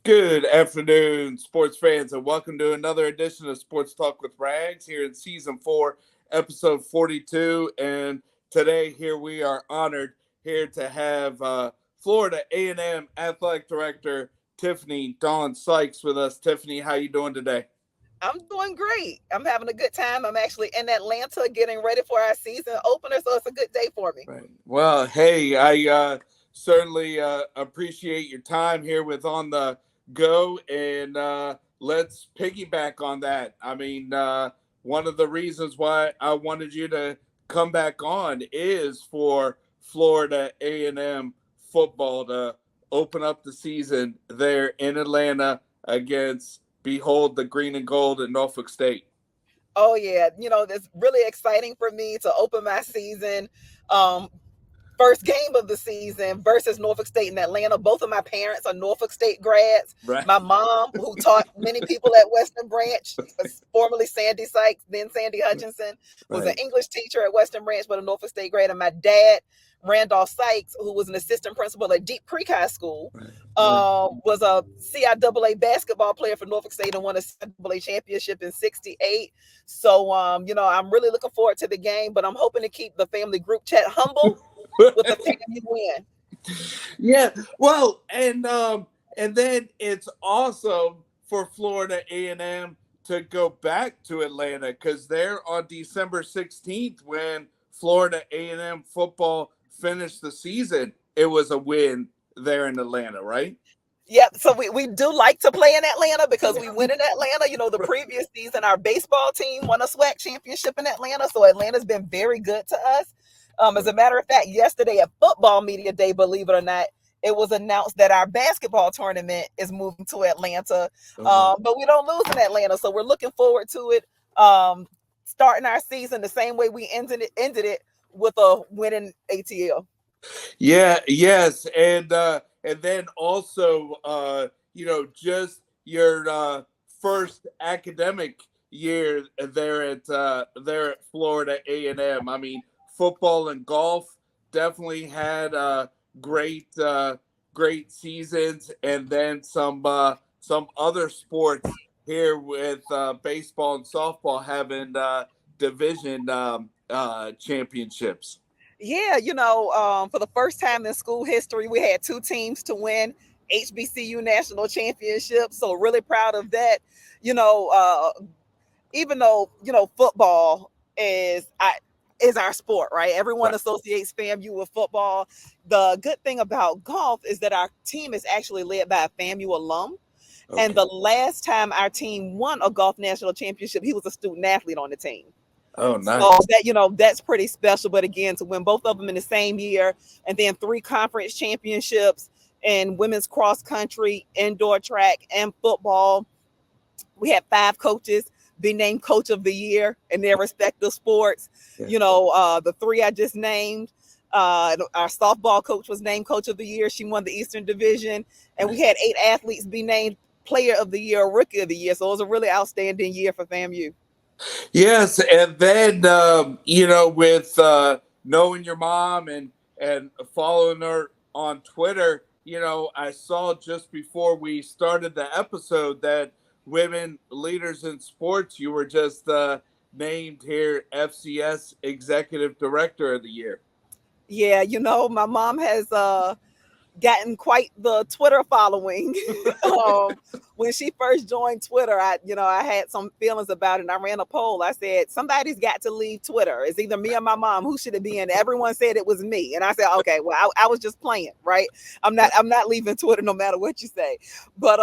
Good afternoon, sports fans, and welcome to another edition of Sports Talk with Rags here in season 4, episode 42. And today, here we are honored here to have Florida A&M Athletic Director Tiffani-Dawn Sykes with us. Tiffany, how you doing today? I'm doing great. I'm having a good time. I'm actually in Atlanta getting ready for our season opener, so it's a good day for me. Right. Well, hey, I certainly appreciate your time here with On the Go, and let's piggyback on that. I mean, one of the reasons why I wanted you to come back on is for Florida A&M football to open up the season there in Atlanta against Behold the Green and Gold at Norfolk State. Oh yeah, it's really exciting for me to open my season. Um, First game of the season versus Norfolk State in Atlanta. Both of my parents are Norfolk State grads. Right. My mom, who taught many people at Western Branch, was formerly Sandy Sykes, then Sandy Hutchinson, was an Right. English teacher at Western Branch, but a Norfolk State grad. And my dad, Randolph Sykes, who was an assistant principal at Deep Creek High School, Right. was a CIAA basketball player for Norfolk State and won a CIAA championship in '68. So, I'm really looking forward to the game, but I'm hoping to keep the family group chat humble with the family win. Yeah, well, and then it's awesome for Florida A&M to go back to Atlanta because they're on December 16th when Florida A&M football finished the season. It was a win there in Atlanta, right? Yep. So we do like to play in Atlanta because we win in Atlanta. The previous season, our baseball team won a SWAC championship in Atlanta. So Atlanta's been very good to us. As a matter of fact, yesterday at Football Media Day, believe it or not, it was announced that our basketball tournament is moving to Atlanta. But we don't lose in Atlanta. So we're looking forward to it. Starting our season the same way we ended it with a winning ATL. Yeah, yes, and then also just your first academic year there at Florida A&M. I mean, football and golf definitely had great seasons, and then some other sports here with baseball and softball having division championships. Yeah, for the first time in school history, we had two teams to win HBCU national championships. So really proud of that. You know, uh, Even though football is our sport, right? Everyone Right. associates FAMU with football. The good thing about golf is that our team is actually led by a FAMU alum. And Okay. the last time our team won a golf national championship, he was a student athlete on the team. Oh, So nice. that's pretty special. But again, to win both of them in the same year, and then 3 conference championships in women's cross country, indoor track, and football. We had 5 coaches be named coach of the year in their respective sports. Yeah. The 3 I just named. Our softball coach was named coach of the year. She won the Eastern Division, and we had 8 athletes be named player of the year, rookie of the year. So it was a really outstanding year for FAMU. Yes, and then with knowing your mom and following her on Twitter, I saw just before we started the episode that women leaders in sports, you were just named here FCS Executive Director of the Year. Yeah, my mom has gotten quite the Twitter following. When she first joined Twitter, I had some feelings about it. And I ran a poll. I said, somebody's got to leave Twitter. It's either me or my mom. Who should it be? And everyone said it was me. And I said, okay, well, I was just playing, right? I'm not leaving Twitter no matter what you say. But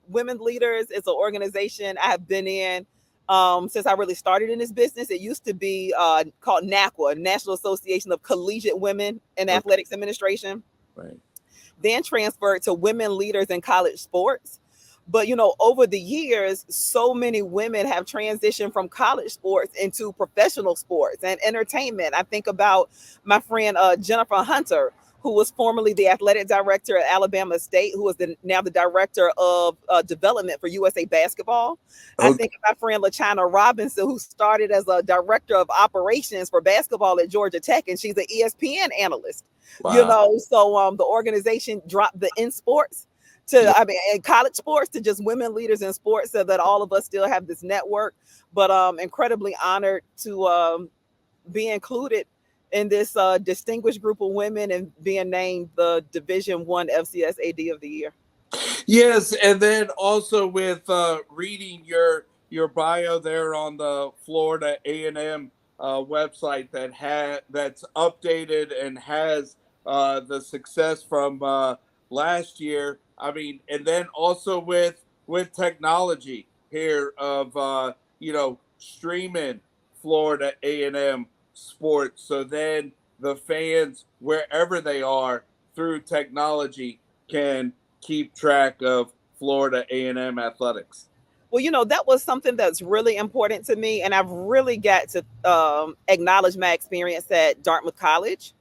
Women Leaders is an organization I have been in since I really started in this business. It used to be called NACWA, National Association of Collegiate Women in Okay. Athletics Administration, Right. then transferred to Women Leaders in College Sports. But over the years, so many women have transitioned from college sports into professional sports and entertainment. I think about my friend Jennifer Hunter, who was formerly the athletic director at Alabama State, who is now the director of development for USA Basketball. I Okay. think of my friend LaChina Robinson, who started as a director of operations for basketball at Georgia Tech, and she's an ESPN analyst. Wow. So the organization dropped the in sports I mean, in college sports to just women leaders in sports, so that all of us still have this network. But incredibly honored to be included in this distinguished group of women and being named the Division I FCS AD of the Year. Yes, and then also with reading your bio there on the Florida A&M website that's updated and has the success from last year. I mean, and then also with technology here of streaming Florida A&M sports, so then the fans wherever they are through technology can keep track of Florida A&M athletics. Well, that was something that's really important to me, and I've really got to acknowledge my experience at Dartmouth College,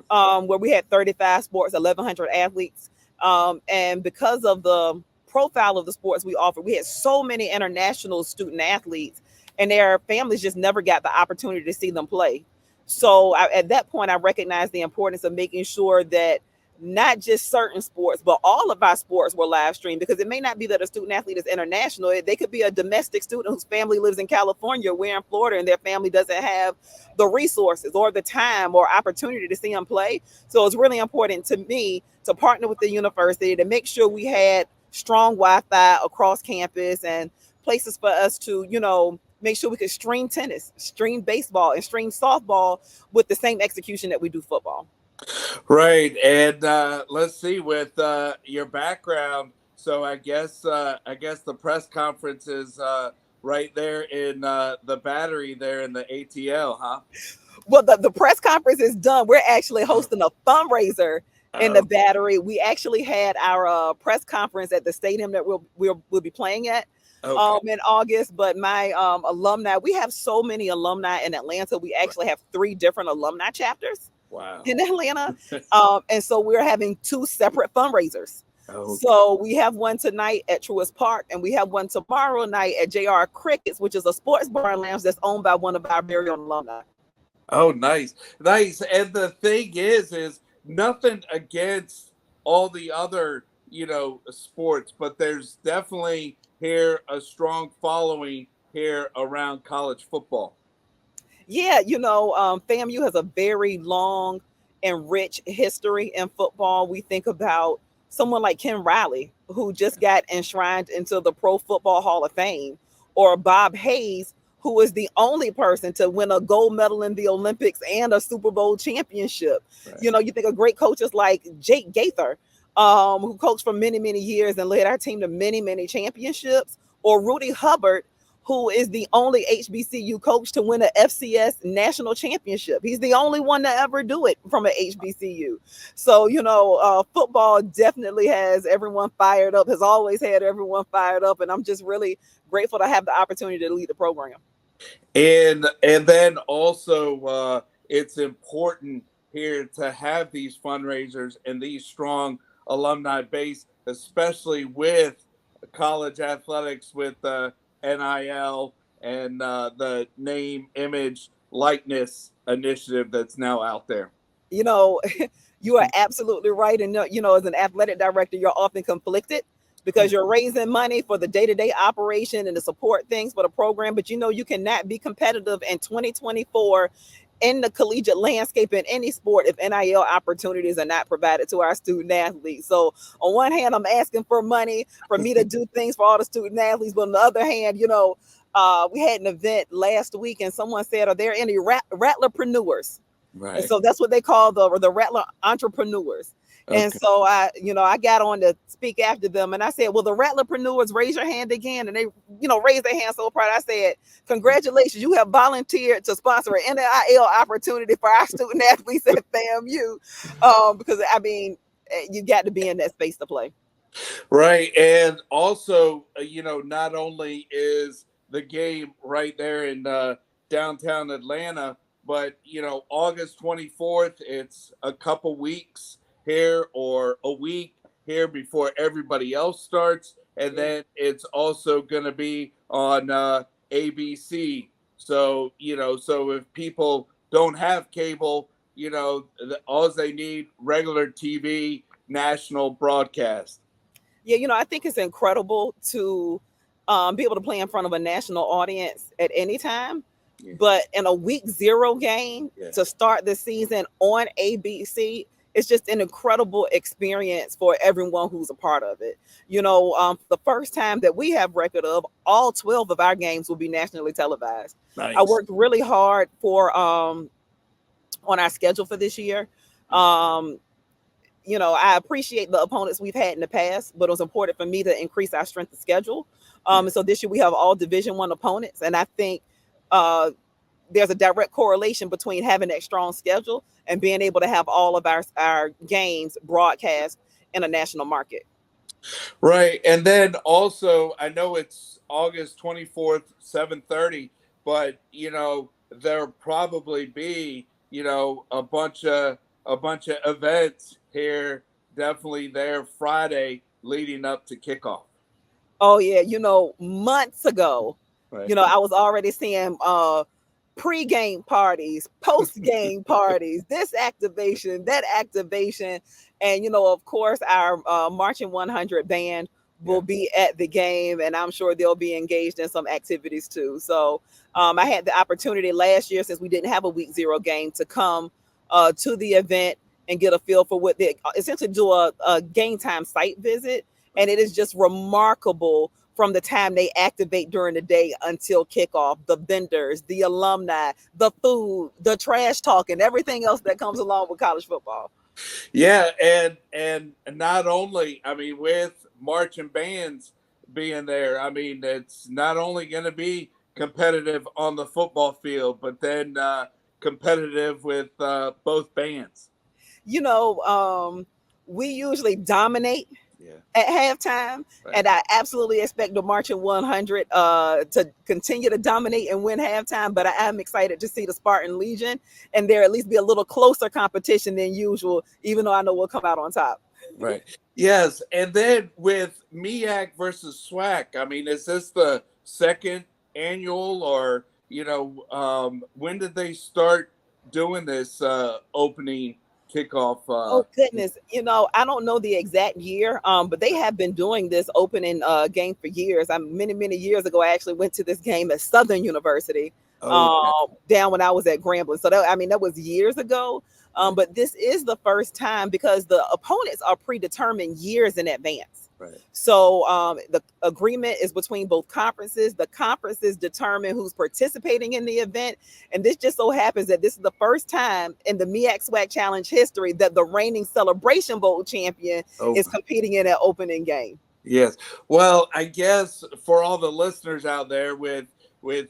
where we had 35 sports, 1,100 athletes, and because of the profile of the sports we offer, we had so many international student athletes, and their families just never got the opportunity to see them play. So at that point, I recognized the importance of making sure that not just certain sports, but all of our sports were live streamed, because it may not be that a student athlete is international. They could be a domestic student whose family lives in California, we're in Florida, and their family doesn't have the resources or the time or opportunity to see them play. So it's really important to me to partner with the university to make sure we had strong Wi-Fi across campus and places for us to, make sure we could stream tennis, stream baseball, and stream softball with the same execution that we do football. Right, and let's see with your background. So I guess the press conference is right there in the Battery there in the ATL, huh? Well, the press conference is done. We're actually hosting a fundraiser in the Battery. We actually had our press conference at the stadium that we'll be playing at in August. But my alumni, we have so many alumni in Atlanta. We actually have 3 different alumni chapters. Wow. In Atlanta. And so we're having 2 separate fundraisers. So we have one tonight at Truist Park, and we have one tomorrow night at JR Crickets, which is a sports bar and lounge that's owned by one of our very own alumni. Oh, nice. Nice. And the thing is nothing against all the other, sports, but there's definitely here a strong following here around college football. Yeah, FAMU has a very long and rich history in football. We think about someone like Ken Riley, who just got enshrined into the Pro Football Hall of Fame, or Bob Hayes, who is the only person to win a gold medal in the Olympics and a Super Bowl championship. Right. You think of great coaches like Jake Gaither, who coached for many, many years and led our team to many, many championships, or Rudy Hubbard, who is the only HBCU coach to win an FCS national championship. He's the only one to ever do it from an HBCU. So, football definitely has everyone fired up, has always had everyone fired up. And I'm just really grateful to have the opportunity to lead the program. And then also it's important here to have these fundraisers and these strong alumni base, especially with college athletics, with NIL and the name, image, likeness initiative that's now out there. You are absolutely right. And, as an athletic director, you're often conflicted because you're raising money for the day-to-day operation and to support things for the program. But, you cannot be competitive in 2024 in the collegiate landscape in any sport if NIL opportunities are not provided to our student athletes. So on one hand, I'm asking for money for me to do things for all the student athletes. But on the other hand, we had an event last week and someone said, are there any Rattlerpreneurs? Right. And so that's what they call the Rattler entrepreneurs. Okay. And so I got on to speak after them, and I said, well, the Rattlerpreneurs, raise your hand again. And they, raised their hand so proud. I said, congratulations, you have volunteered to sponsor an NIL opportunity for our student athletes at FAMU. Because, you got to be in that space to play. Right. And also, not only is the game right there in downtown Atlanta, but, August 24th, it's a couple weeks here or a week here before everybody else starts. And then it's also going to be on ABC. So, so if people don't have cable, all they need regular TV, national broadcast. Yeah, I think it's incredible to be able to play in front of a national audience at any time. Yeah. But in a week zero game Yeah. to start the season on ABC, it's just an incredible experience for everyone who's a part of it. The first time that we have record of, all 12 of our games will be nationally televised. I Nice. worked really hard for on our schedule for this year. Um, I appreciate the opponents we've had in the past, but it was important for me to increase our strength of schedule. And so this year we have all Division I opponents, and I think uh, there's a direct correlation between having that strong schedule and being able to have all of our games broadcast in a national market. Right. And then also, I know it's August 24th, 7:30, but there'll probably be, a bunch of events here definitely there Friday leading up to kickoff. Oh yeah, months ago, Right. I was already seeing pre-game parties, post-game parties, this activation, that activation, and of course, our Marching 100 band will Yeah. be at the game, and I'm sure they'll be engaged in some activities too. So I had the opportunity last year, since we didn't have a week zero game, to come to the event and get a feel for what they essentially do a game time site visit, and it is just remarkable from the time they activate during the day until kickoff. The vendors, the alumni, the food, the trash talking, everything else that comes along with college football. Yeah, and not only, I mean, with marching bands being there, I mean, it's not only going to be competitive on the football field, but then competitive with both bands. You know, um, we usually dominate Yeah, at halftime, right, and I absolutely expect the Marching 100 to continue to dominate and win halftime. But I am excited to see the Spartan Legion and there at least be a little closer competition than usual, even though I know we'll come out on top. right. Yes, and then with MEAC versus SWAC, I mean, is this the second annual, or when did they start doing this opening kickoff? Oh goodness, I don't know the exact year, but they have been doing this opening game for years. Many years ago, I actually went to this game at Southern University, Okay, down when I was at Grambling. So that was years ago. right, But this is the first time because the opponents are predetermined years in advance. right. So the agreement is between both conferences. The conferences determine who's participating in the event, and this just so happens that this is the first time in the MEAC SWAC Challenge history that the reigning Celebration Bowl champion Oh, is competing in an opening game. yes. Well, I guess for all the listeners out there, with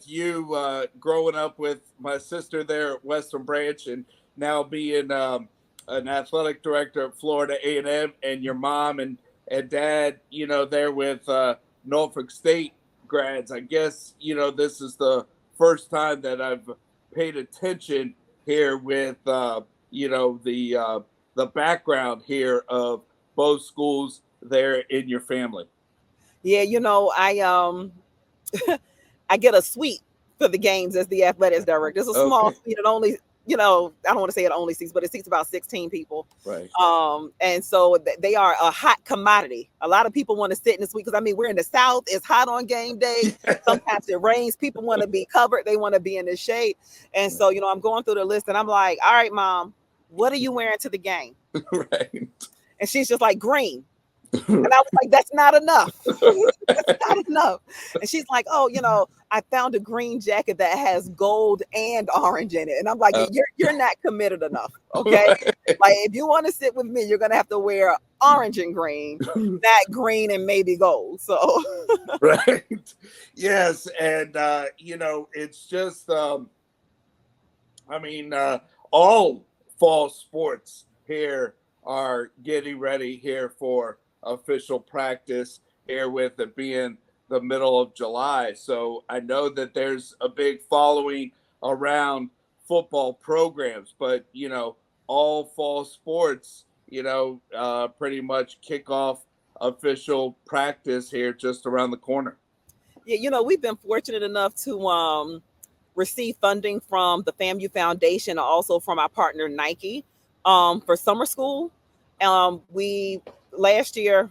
you growing up with my sister there at Western Branch, and now being an athletic director at Florida A&M, and your mom and dad, there with Norfolk State grads, I guess this is the first time that I've paid attention here with the background here of both schools there in your family. Yeah, I get a suite for the games as the athletics director. It's a small Okay. suite. It only, I don't want to say it only seats, but it seats about 16 people. Right. And so they are a hot commodity. A lot of people want to sit in the suite because we're in the South. It's hot on game day. Sometimes it rains. People want to be covered. They want to be in the shade. And so, I'm going through the list and I'm like, all right, mom, what are you wearing to the game? Right. And she's just like, green. And I was like, that's not enough. That's not enough. And she's like, oh, I found a green jacket that has gold and orange in it. And I'm like, you're not committed enough. Okay. Right. Like, if you want to sit with me, you're gonna have to wear orange and green, not green and maybe gold. So Right. Yes. And it's just I mean, all fall sports here are getting ready here for official practice here, with it being the middle of July. So I know that there's a big following around football programs, but all fall sports, pretty much kick off official practice here just around the corner. yeah, we've been fortunate enough to receive funding from the FAMU Foundation and also from our partner Nike for summer school. We last year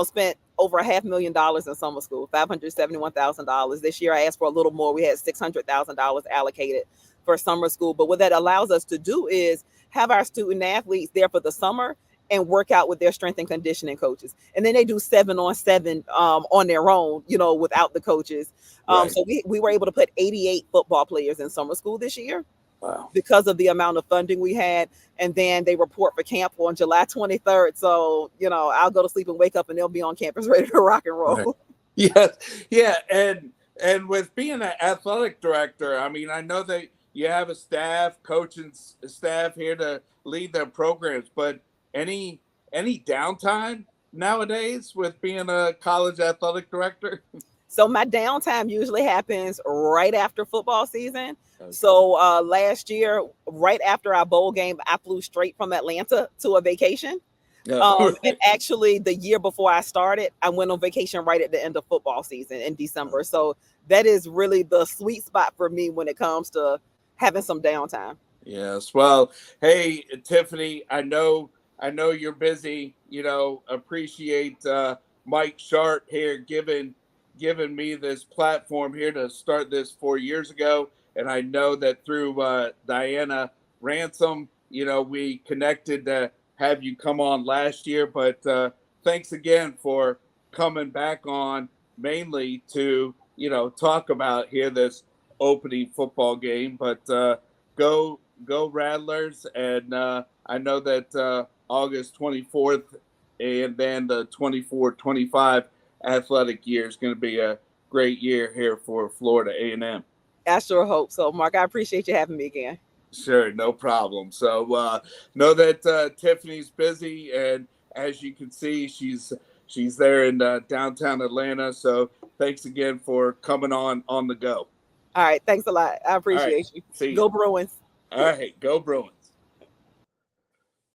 spent over $500,000 in summer school, $571,000. This year I asked for a little more. We had $600,000 allocated for summer school. But what that allows us to do is have our student athletes there for the summer and work out with their strength and conditioning coaches. And then they do 7-on-7 on their own, without the coaches. Right. So we were able to put 88 football players in summer school this year. Wow. Because of the amount of funding we had. And then they report for camp on July 23rd. So, I'll go to sleep and wake up and they'll be on campus ready to rock and roll. Right. Yes. Yeah. And with being an athletic director, I mean, I know that you have a staff, coaching staff here to lead their programs, but any downtime nowadays with being a college athletic director? So my downtime usually happens right after football season. Okay. So last year, right after our bowl game, I flew straight from Atlanta to a vacation. And actually, the year before I started, I went on vacation right at the end of football season in December. So that is really the sweet spot for me when it comes to having some downtime. Yes. Well, hey, Tiffani, I know you're busy. Appreciate Mike Sharp here giving me this platform here to start this 4 years ago. And I know that through Diana Ransom, we connected to have you come on last year. But thanks again for coming back on, mainly to, talk about here this opening football game. But go Rattlers. And I know that August 24th and then the 24-25 athletic year is going to be a great year here for Florida A&M. I sure hope so, Mark. I appreciate you having me again. Sure, no problem. So know that Tiffani's busy, and as you can see, she's there in downtown Atlanta. So thanks again for coming on the go. All right, thanks a lot. I appreciate you. See you. Go Bruins. All right, go Bruins.